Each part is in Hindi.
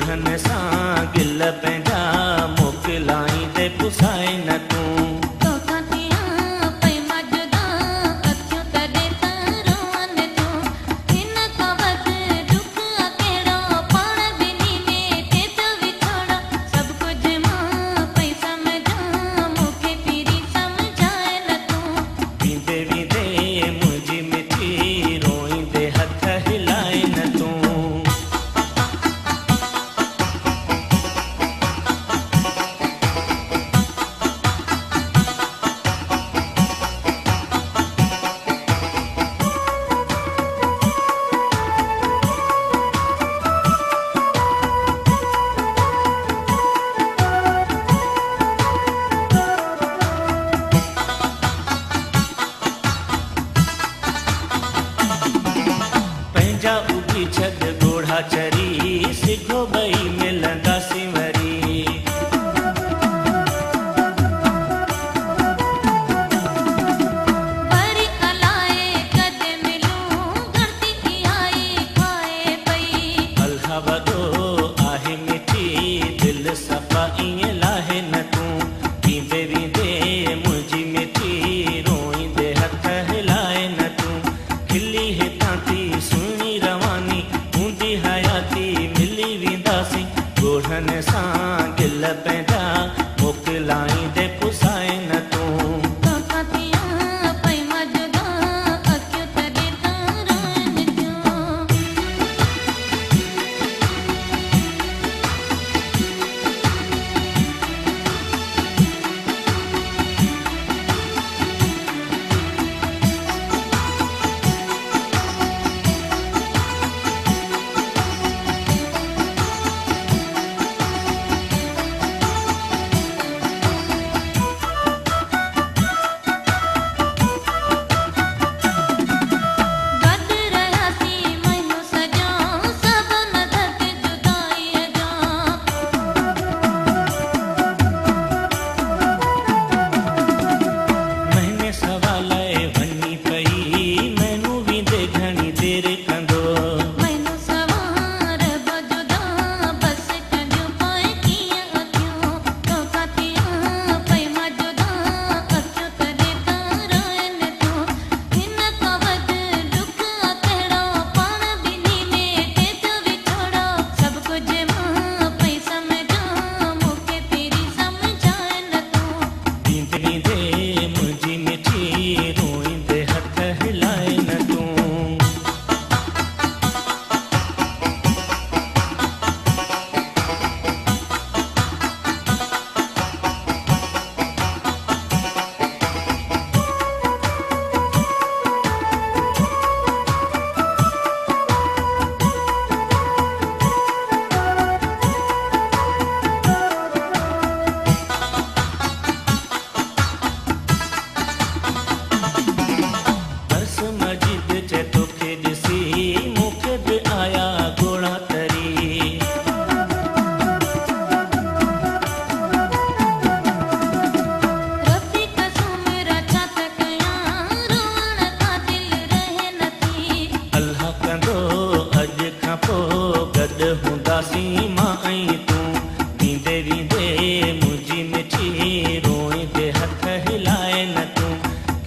ॻोढ़नि सां गिल पंहिंजा मोकिलाईंदे पुसाए न तूं। छॾ ॻोढ़ा चरी सिघो ॿई मिलंदासीं वरी। वरी अलाए कॾहिं मिलूं धरती आई खाए पई। अल्लाह वॾो आहे मिठी दिलि सफ़ा ईअं लाहे न तूं। वींदे वींदे मुंहिंजी मिठी रोईंदे हथ हिलाए न तूं। खिली हितां थी सुहिणी रवानी हूंदी हयाती मिली वेंदासीं। ॻोढ़नि सां गिल पंहिंजा मोकिलाईंदे पुसाए न तूं। मां ऐं तूं वींदे वींदे मुंहिंजी मिठी रोईंदे हथ हिलाए न तूं।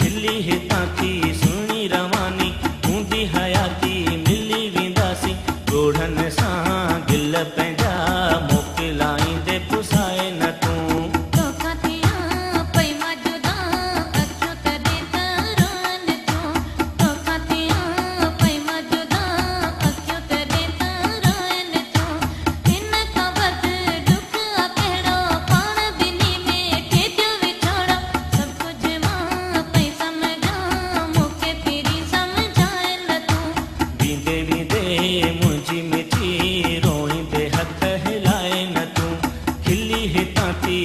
खिली हितां थी सुहिणी रवानी हूंदी हयाती मिली वेंदासीं। ॻोढ़नि सां गिल पंहिंजा मोकिलाईंदे पुसाए न तूं। मुंहिंजी मिठी रोईंदे हथ हिलाए न तूं। खिली हितां थी